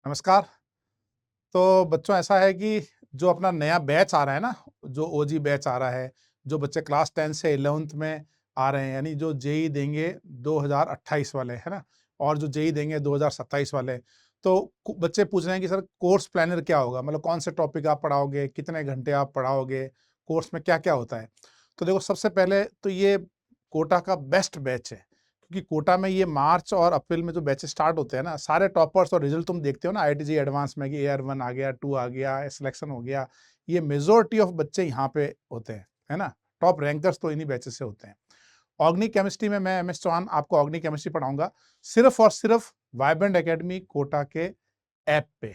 नमस्कार। तो बच्चों ऐसा है कि जो अपना नया बैच आ रहा है ना, जो ओजी बैच आ रहा है, जो बच्चे क्लास 10 से 11th में आ रहे हैं, यानी जो जेईई देंगे 2028 वाले, है ना? और जो जेईई देंगे 2027 वाले। तो कु बच्चे पूछ रहे हैं कि सर कोर्स प्लानर क्या होगा? मतलब कौन से टॉपिक आप पढ़ाओगे? कितने घंटे आप पढ़ाओगे? कोर्स में क्या-क्या होता है? तो देखो सबसे पहले तो ये कोटा का बेस्ट बैच है। क्योंकि कोटा में ये मार्च और अप्रैल में जो बैचेस स्टार्ट होते हैं ना, सारे टॉपर्स और रिजल्ट तुम देखते हो ना आईआईटी जेईई एडवांस में कि एआर 1 आ गया, 2 आ गया, सिलेक्शन हो गया। ये मेजॉरिटी ऑफ बच्चे यहाँ पे होते हैं, है ना? टॉप रैंकर्स तो इन्हीं बैचेस से होते हैं। ऑर्गेनिक केमिस्ट्री में मैं एमएस चौहान आपको ऑर्गेनिक केमिस्ट्री पढ़ाऊँगा, सिर्फ़ और सिर्फ़ वाइब्रेंट एकेडमी कोटा के ऐप पे।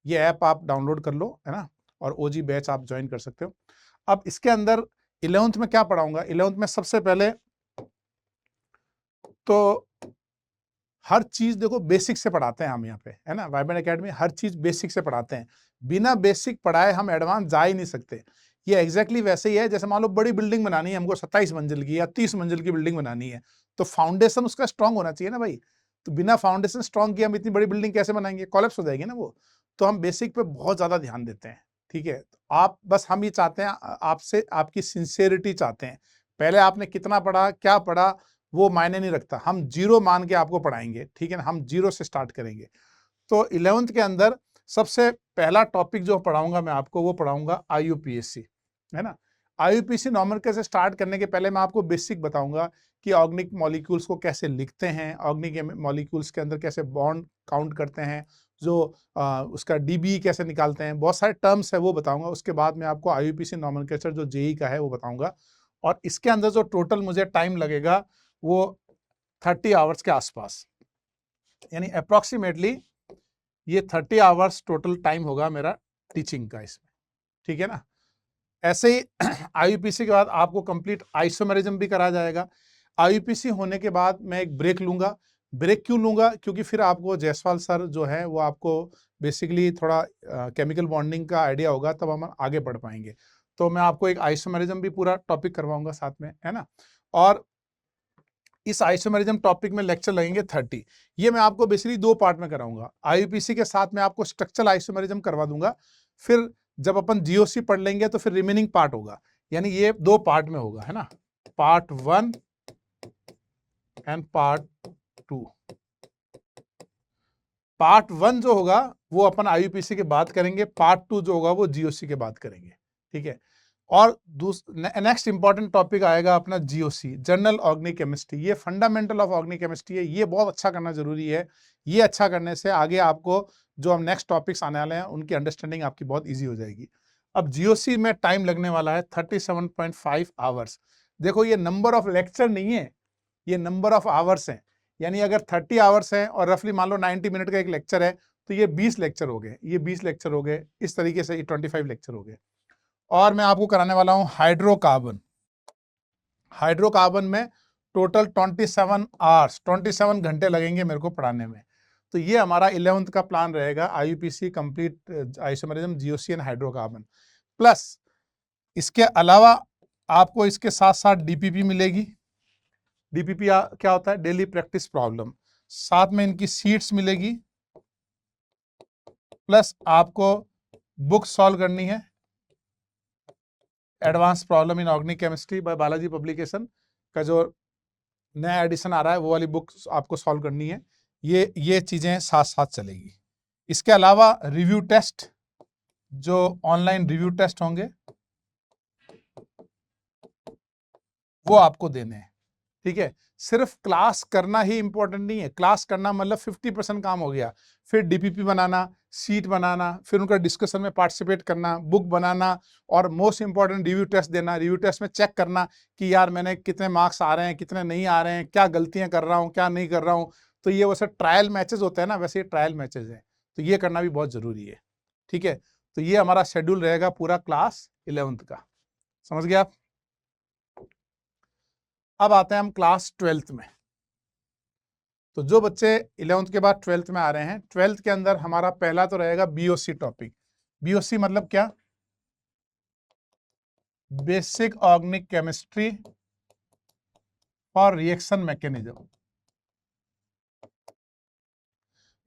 ये ऐप आप डाउनलोड कर लो, है ना? और ओजी बैच आप जॉइन कर सकते हो। अब इसके अंदर 11th में क्या पढ़ाऊँगा? 11th में सबसे पहले तो हर चीज़ देखो बेसिक से पढ़ाते हैं हम यहाँ पे, है ना? वाइब्रेंट एकेडमी हर चीज़ बेसिक से पढ़ाते हैं। बिना बेसिक पढ़ाए हम एडवांस जा ही नहीं सकते। ये एग्ज़ैक्टली वैसे ही है जैसे मान लो बड़ी बिल्डिंग बनानी है हमको 27 मंजिल की या 30 मंजिल की बिल्डिंग बनानी है, तो फाउंडेशन उसका स्ट्रॉन्ग होना चाहिए ना भाई। तो बिना फाउंडेशन स्ट्रॉन्ग किए हम इतनी बड़ी बिल्डिंग कैसे बनाएँगे? कोलैप्स हो जाएगी ना वो। तो हम बेसिक पे बहुत ज़्यादा ध्यान देते हैं, ठीक है? तो आप बस हम ये चाहते हैं आपसे आपकी सिंसियरिटी चाहते हैं। पहले आपने कितना पढ़ा, क्या पढ़ा वो मायने नहीं रखता। हम ज़ीरो मान के आपको पढ़ाएँगे, ठीक है ना? हम ज़ीरो से स्टार्ट करेंगे। तो 11th के अंदर सबसे पहला टॉपिक जो पढ़ाऊँगा मैं आपको वो पढ़ाऊँगा आईयूपीएसी, है ना? आईयूपीएसी न्यूमेरिकल से स्टार्ट करने के पहले मैं आपको बेसिक बताऊँगा कि ऑर्गेनिक मॉलिक्यूल्स को कैसे लिखते हैं, ऑर्गेनिक मॉलिक्यूल्स के अंदर कैसे बॉन्ड काउंट करते हैं, जो उसका डीबी कैसे निकालते हैं, बहुत सारे टर्म्स हैं वो बताऊँगा। उसके बाद मैं आपको आईयूपीएसी नोमेनक्लेचर जो जेईई का है वो बताऊँगा और इसके अंदर जो टोटल मुझे टाइम लगेगा वो 30 आवर्स के आसपास, यानी अप्रॉक्सीमेटली ये 30 आवर्स टोटल टाइम होगा मेरा टीचिंग का इसमें, ठीक है ना? ऐसे ही आईयूपीसी के बाद आपको कंप्लीट आइसोमेरिज्म भी कराया जाएगा। आईयूपीसी होने के बाद मैं एक ब्रेक लूँगा। ब्रेक क्यों लूँगा? क्योंकि फिर आपको जायसवाल सर जो हैं वो आपको बेसिकली थोड़ा केमिकल बॉन्डिंग का आइडिया होगा तब हम आगे बढ़ पाएँगे। तो मैं आपको एक आइसोमेरिज्म भी पूरा टॉपिक करवाऊँगा साथ में, है ना? और इस आइसोमेरिज्म टॉपिक में लेक्चर लगेंगे 30। ये मैं आपको बेसिकली 2 पार्ट में कराऊंगा। आईयूपीसी के साथ मैं आपको स्ट्रक्चरल आइसोमेरिज्म करवा दूंगा। फिर जब अपन जीओसी पढ़ लेंगे तो फिर रिमेनिंग पार्ट होगा। यानी ये 2 पार्ट में होगा, है ना? Part 1 and part 2। पार्ट 1 जो होगा वो अपन आईयूपीसी के बाद करेंगे, पार्ट 2 जो होगा वो जीओसी के बाद करेंगे, ठीक है? और नेक्स्ट इंपॉर्टेंट टॉपिक आएगा अपना जीओसी, जनरल ऑर्गेनिक केमिस्ट्री। ये फंडामेंटल ऑफ ऑर्गेनिक केमिस्ट्री है, ये बहुत अच्छा करना जरूरी है। ये अच्छा करने से आगे आपको जो हम नेक्स्ट टॉपिक्स आने वाले हैं उनकी अंडरस्टैंडिंग आपकी बहुत ईजी हो जाएगी। अब जीओसी में टाइम लगने वाला है 37.5 आवर्स। देखो ये नंबर ऑफ लेक्चर नहीं है, ये नंबर ऑफ आवर्स हैं। यानी अगर 30 आवर्स हैं और रफली मान लो 90 मिनट का एक लेक्चर है तो ये 20 लेक्चर हो गए, ये 20 लेक्चर हो गए, इस तरीके से ये 25 लेक्चर हो गए। और मैं आपको कराने वाला हूं हाइड्रोकार्बन। हाइड्रोकार्बन में टोटल 27 आवर्स, 27 घंटे लगेंगे मेरे को पढ़ाने में। तो ये हमारा 11th का प्लान रहेगा, IUPAC complete isomerism GOC and hydrocarbon. Plus इसके अलावा आपको इसके साथ साथ डीपीपी मिलेगी। डीपीपी क्या होता है? Daily practice problem. साथ में इनकी सीट्स मिलेगी, प्लस आपको बुक सॉल्व करनी है, advance problem in organic chemistry bye Balaji publication का जो नया एडिशन आ रहा है वो वाली बुक आपको सॉल्व करनी है। ये चीजें साथ साथ चलेगी। इसके अलावा रिव्यू टेस्ट, जो ऑनलाइन रिव्यू टेस्ट होंगे वो आपको देने हैं, ठीक है? सिर्फ क्लास करना ही इंपॉर्टेंट नहीं है। क्लास करना मतलब 50% काम हो गया। फिर डीपीपी बनाना, सीट बनाना, फिर उनका डिस्कशन में पार्टिसिपेट करना, बुक बनाना और मोस्ट इंपॉर्टेंट रिव्यू टेस्ट देना। रिव्यू टेस्ट में चेक करना कि यार मैंने कितने मार्क्स आ रहे हैं, कितने नहीं आ रहे हैं, क्या गलतियां कर रहा हूँ, क्या नहीं कर रहा हूँ। तो ये वैसे ट्रायल मैचेस होते हैं ना, वैसे ये ट्रायल मैचेस हैं। तो ये करना भी बहुत जरूरी है, ठीक है? तो ये हमारा शेड्यूल रहेगा पूरा क्लास 11th का। समझ गए आप? अब आते हैं हम क्लास 12th में। तो जो बच्चे 11th के बाद 12th में आ रहे हैं, 12th के अंदर हमारा पहला तो रहेगा बीओसी टॉपिक। बीओसी मतलब क्या? Basic organic chemistry for reaction mechanism.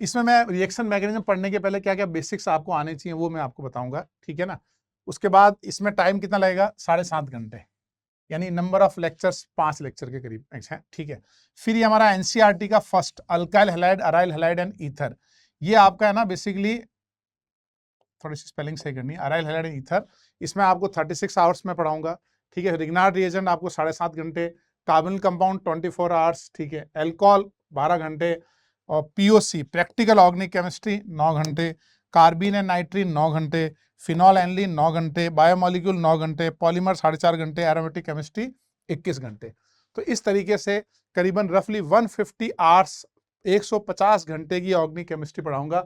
इसमें मैं रिएक्शन मैकेनिज्म पढ़ने के पहले क्या क्या बेसिक्स आपको आने चाहिए वो मैं आपको बताऊंगा, ठीक है ना। उसके बाद इसमें टाइम कितना लगेगा, 7.5 घंटे, यानी नंबर ऑफ लेक्चर्स 5 लेक्चर के करीब है, ठीक है। फिर ये हमारा एनसीईआरटी का first alkyl halide, aryl halide and ether, ये आपका है ना बेसिकली, थोड़ी सी स्पेलिंग सही करनी है, अराइल हैलाइड एंड ईथर, इसमें आपको 36 आवर्स में पढ़ाऊंगा, ठीक है। रिग्नार्ड रिएजेंट आपको 7.5 घंटे, कार्बोनिल कंपाउंड 24 आवर्स, ठीक है। एल्कोहल 12 घंटे, और पीओसी प्रैक्टिकल ऑर्गेनिक केमिस्ट्री 9 घंटे, कार्बिन एंड नाइट्रीन 9 घंटे, फिनॉल एनलिन 9 घंटे, बायोमोलिक्यूल 9 घंटे, पॉलीमर 4.5 घंटे, एरोमेटिक केमिस्ट्री 21 घंटे। तो इस तरीके से करीबन रफली 150 आवर्स, 150 घंटे की ऑर्गेनिक केमिस्ट्री पढ़ाऊंगा।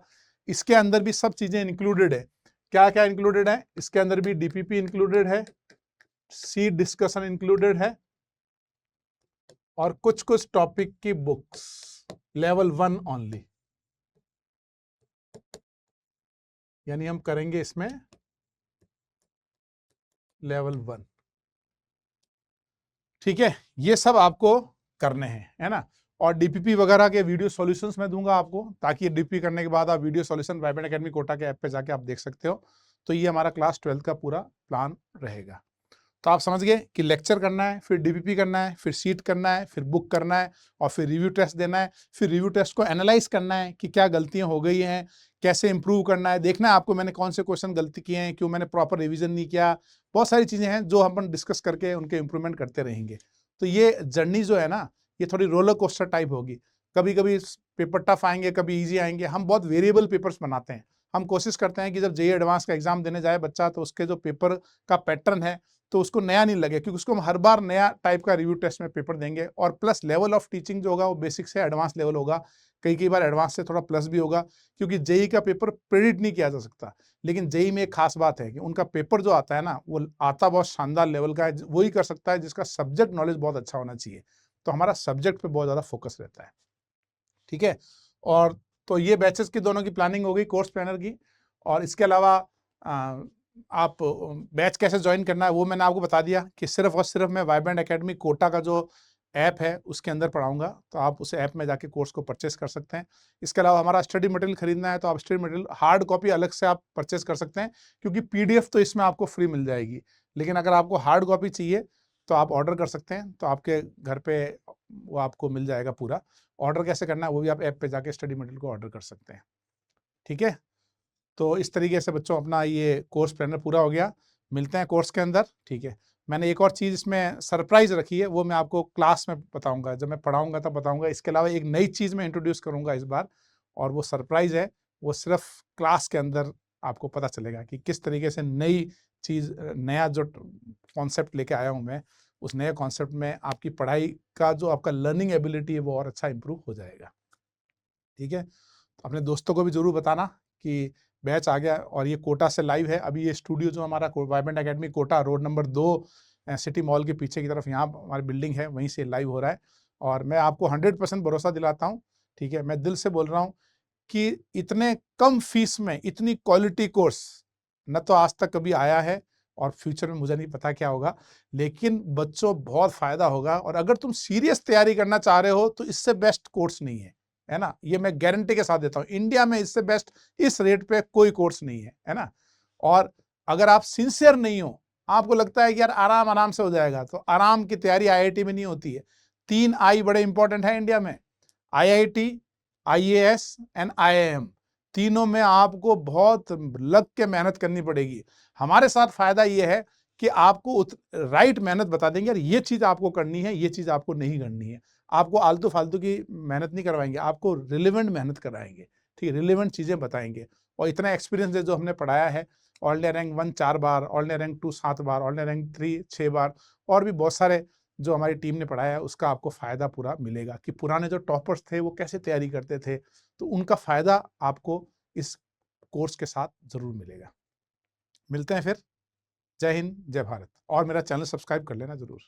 इसके अंदर भी सब चीजें इंक्लूडेड है। क्या क्या इंक्लूडेड है इसके अंदर भी, डीपीपी इंक्लूडेड है, सीट डिस्कशन इंक्लूडेड है, और कुछ कुछ टॉपिक की बुक्स लेवल 1 ओनली, यानी हम करेंगे इसमें लेवल 1, ठीक है। ये सब आपको करने हैं, है ना। और डीपीपी वगैरह के वीडियो सॉल्यूशंस मैं दूंगा आपको, ताकि डीपीपी करने के बाद आप video solution vibrant academy Kota के ऐप पे जाके आप देख सकते हो। तो ये हमारा क्लास 12 का पूरा प्लान रहेगा। तो आप समझ गए कि लेक्चर करना है, फिर डीपीपी करना है, फिर सीट करना है, फिर बुक करना है, और फिर रिव्यू टेस्ट देना है। फिर रिव्यू टेस्ट को एनालाइज करना है कि क्या गलतियां हो गई हैं, कैसे इंप्रूव करना है, देखना है आपको मैंने कौन से क्वेश्चन गलती किए हैं, क्यों मैंने प्रॉपर रिवीजन नहीं किया। बहुत सारी चीजें हैं जो हम डिस्कस करके उनके इंप्रूवमेंट करते रहेंगे। तो ये जर्नी जो है ना, ये थोड़ी रोलर कोस्टर टाइप होगी। कभी कभी पेपर टफ आएंगे, कभी ईजी आएंगे। हम बहुत वेरिएबल पेपर्स बनाते हैं। हम कोशिश करते हैं कि जब जेईई एडवांस का एग्जाम देने जाए बच्चा, तो उसके जो पेपर का पैटर्न है तो उसको नया नहीं लगे, क्योंकि उसको हम हर बार नया टाइप का रिव्यू टेस्ट में पेपर देंगे। और प्लस लेवल ऑफ टीचिंग जो होगा वो बेसिक से एडवांस लेवल होगा, कई बार एडवांस से थोड़ा प्लस भी होगा, क्योंकि जेईई का पेपर प्रेडिक्ट नहीं किया जा सकता। लेकिन जेईई में एक खास बात है कि उनका पेपर जो आता है ना, वो आता बहुत शानदार लेवल का है। वही कर सकता है जिसका सब्जेक्ट नॉलेज बहुत अच्छा होना चाहिए। तो हमारा सब्जेक्ट पे बहुत ज्यादा फोकस रहता है, ठीक है। और तो ये बैचेस की दोनों की प्लानिंग हो गई, कोर्स प्लानर की। और इसके अलावा आप बैच कैसे ज्वाइन करना है वो मैंने आपको बता दिया, कि सिर्फ और सिर्फ मैं वाइब्रेंट एकेडमी कोटा का जो ऐप है उसके अंदर पढ़ाऊंगा। तो आप उस ऐप में जाके कोर्स को परचेस कर सकते हैं। इसके अलावा हमारा स्टडी मटेरियल खरीदना है तो आप स्टडी मटेरियल हार्ड कॉपी अलग से आप परचेस कर सकते हैं, क्योंकि पीडीएफ तो इसमें आपको फ्री मिल जाएगी। लेकिन अगर आपको हार्ड कॉपी चाहिए तो आप ऑर्डर कर सकते हैं, तो आपके घर पे वो आपको मिल जाएगा पूरा। ऑर्डर कैसे करना है वो भी आप ऐप पे जाके स्टडी मटेरियल को ऑर्डर कर सकते हैं, ठीक है। तो इस तरीके से बच्चों अपना ये कोर्स प्लानर पूरा हो गया। मिलते हैं कोर्स के अंदर, ठीक है। मैंने एक और चीज़ इसमें सरप्राइज रखी है, वो मैं आपको क्लास में बताऊंगा, जब मैं पढ़ाऊंगा तब बताऊंगा। इसके अलावा एक नई चीज़ मैं इंट्रोड्यूस करूंगा इस बार, और वो सरप्राइज है। वो सिर्फ क्लास के अंदर आपको पता चलेगा कि किस तरीके से नई चीज़, नया जो कॉन्सेप्ट लेके आया हूँ मैं, उस नए कॉन्सेप्ट में आपकी पढ़ाई का जो आपका लर्निंग एबिलिटी है वो और अच्छा इंप्रूव हो जाएगा, ठीक है। तो अपने दोस्तों को भी जरूर बताना कि बैच आ गया, और ये कोटा से लाइव है। अभी ये स्टूडियो जो हमारा vibrant academy Kota road number 2 city mall के पीछे की तरफ यहाँ हमारी बिल्डिंग है, वहीं से लाइव हो रहा है। और मैं आपको 100% भरोसा दिलाता हूँ, ठीक है, मैं दिल से बोल रहा हूँ कि इतने कम फीस में इतनी क्वालिटी कोर्स न तो आज तक कभी आया है, और फ्यूचर में मुझे नहीं पता क्या होगा। लेकिन बच्चों बहुत फायदा होगा, और अगर तुम सीरियस तैयारी करना चाह रहे हो तो इससे बेस्ट कोर्स नहीं है ना। ये मैं गारंटी के साथ देता हूँ, इंडिया में इससे बेस्ट इस रेट पे कोई कोर्स नहीं है ना। और अगर आप सिंसियर नहीं हो, आपको लगता है कि यार आराम आराम से हो जाएगा, तो आराम की तैयारी आईआईटी में नहीं होती है। 3 आई बड़े इंपॉर्टेंट है इंडिया में, आईआईटी, आईएएस एंड आईआईएम। तीनों में आपको बहुत लग के मेहनत करनी पड़ेगी। हमारे साथ फायदा ये है कि आपको राइट मेहनत बता देंगे, यार ये चीज आपको करनी है, ये चीज आपको नहीं करनी है। आपको आलतू फालतू की मेहनत नहीं करवाएंगे, आपको रिलेवेंट मेहनत कराएंगे, ठीक है, रिलेवेंट चीजें बताएंगे। और इतना एक्सपीरियंस है जो हमने पढ़ाया है, ऑल इंडिया रैंक 1 4 बार, ऑल इंडिया रैंक 2 7 बार, ऑल इंडिया रैंक 3 6 बार, और भी बहुत सारे जो हमारी टीम ने पढ़ाया है, उसका आपको फायदा पूरा मिलेगा कि पुराने जो टॉपर्स थे वो कैसे तैयारी करते थे। तो उनका फायदा आपको इस कोर्स के साथ जरूर मिलेगा। मिलते हैं फिर। जय हिंद, जय भारत, और मेरा चैनल सब्सक्राइब कर लेना जरूर।